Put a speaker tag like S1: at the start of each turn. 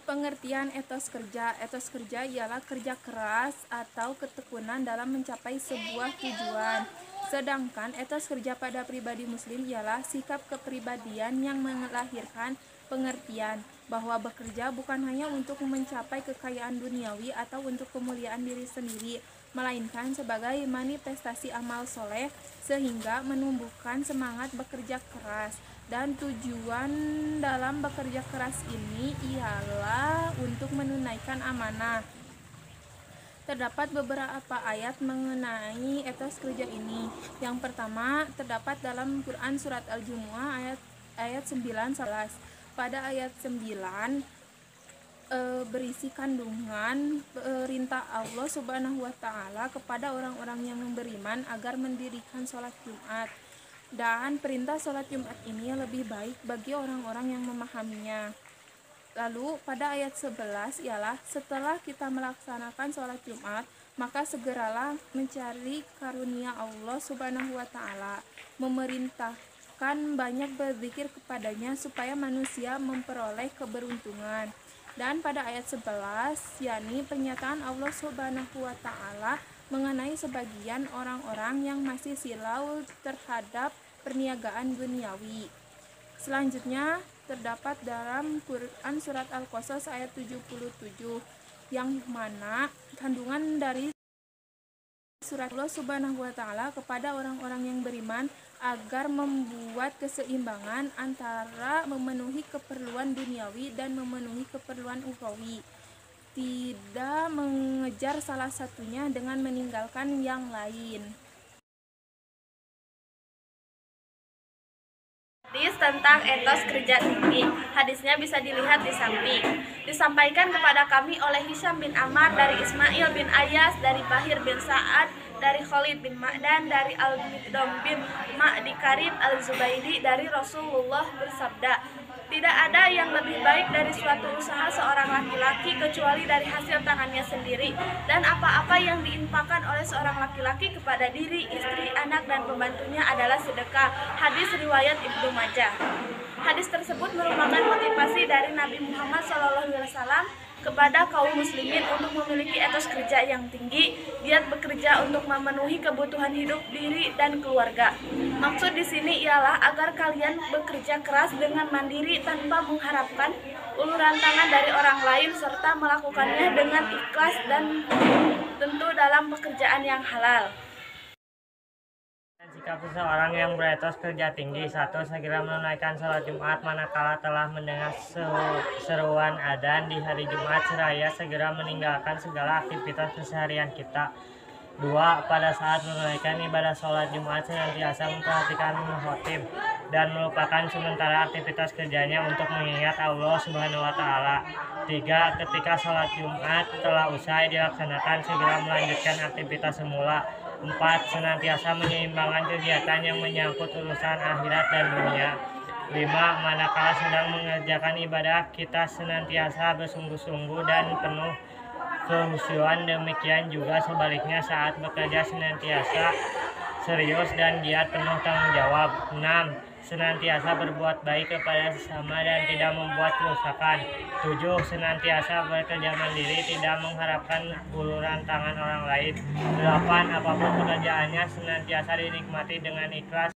S1: Pengertian etos kerja. Etos kerja ialah kerja keras atau ketekunan dalam mencapai sebuah tujuan. Sedangkan etos kerja pada pribadi muslim ialah sikap kepribadian yang melahirkan pengertian bahwa bekerja bukan hanya untuk mencapai kekayaan duniawi atau untuk kemuliaan diri sendiri, melainkan sebagai manifestasi amal soleh sehingga menumbuhkan semangat bekerja keras. Dan tujuan dalam bekerja keras ini ialah untuk menunaikan amanah. Terdapat beberapa ayat mengenai etos kerja ini. Yang pertama terdapat dalam Quran surat Al-Jumu'ah ayat 9-11. Pada ayat 9 berisi kandungan perintah Allah Subhanahu wa taala kepada orang-orang yang beriman agar mendirikan sholat Jumat. Dan perintah sholat Jumat ini lebih baik bagi orang-orang yang memahaminya. Lalu pada ayat 11 ialah setelah kita melaksanakan sholat Jumat, maka segeralah mencari karunia Allah Subhanahu wa taala, memerintahkan banyak berzikir kepadanya supaya manusia memperoleh keberuntungan. Dan pada ayat 11 yakni pernyataan Allah Subhanahu wa taala mengenai sebagian orang-orang yang masih silau terhadap perniagaan duniawi. Selanjutnya terdapat dalam Quran surat Al-Qasas ayat 77 yang mana kandungan dari surat Allah Subhanahu wa taala kepada orang-orang yang beriman agar membuat keseimbangan antara memenuhi keperluan duniawi dan memenuhi keperluan ukhrawi. Tidak mengejar salah satunya dengan meninggalkan yang lain.
S2: Hadis tentang etos kerja tinggi. Hadisnya bisa dilihat di samping. Disampaikan kepada kami oleh Hisham bin Ammar dari Ismail bin Ayas, dari Bahir bin Sa'ad, dari Khalid bin Ma'dan, dari Al-Miqdam bin Ma'di Karib Al-Zubaidi, dari Rasulullah bersabda, tidak ada yang lebih baik dari suatu usaha seorang laki-laki kecuali dari hasil tangannya sendiri, dan apa-apa yang diinfakkan oleh seorang laki-laki kepada diri, istri, anak, dan pembantunya adalah sedekah. Hadis riwayat Ibnu Majah. Hadis tersebut merupakan motivasi dari Nabi Muhammad SAW kepada kaum muslimin untuk memiliki etos kerja yang tinggi, giat bekerja untuk memenuhi kebutuhan hidup diri dan keluarga. Maksud di sini ialah agar kalian bekerja keras dengan mandiri tanpa mengharapkan uluran tangan dari orang lain serta melakukannya dengan ikhlas dan tentu dalam pekerjaan yang halal.
S3: Sikap seseorang yang beretos kerja tinggi. 1. Segera menunaikan sholat Jumat manakala telah mendengar seruan adzan di hari Jumat seraya segera meninggalkan segala aktivitas keseharian kita. 2. Pada saat menunaikan ibadah sholat Jumat senantiasa memperhatikan khotib dan melupakan sementara aktivitas kerjanya untuk mengingat Allah Subhanahu wa taala. 3. Ketika sholat Jumat telah usai dilaksanakan segera melanjutkan aktivitas semula. 4. Senantiasa menyeimbangkan kegiatan yang menyangkut urusan akhirat dan dunia. 5. Manakala sedang mengerjakan ibadah, kita senantiasa bersungguh-sungguh dan penuh kehusyuan. Demikian juga sebaliknya saat bekerja senantiasa serius dan giat penuh tanggung jawab. 6. Senantiasa berbuat baik kepada sesama dan tidak membuat kerusakan. 7. Senantiasa bekerja mandiri, tidak mengharapkan uluran tangan orang lain. 8. Apapun pekerjaannya senantiasa dinikmati dengan ikhlas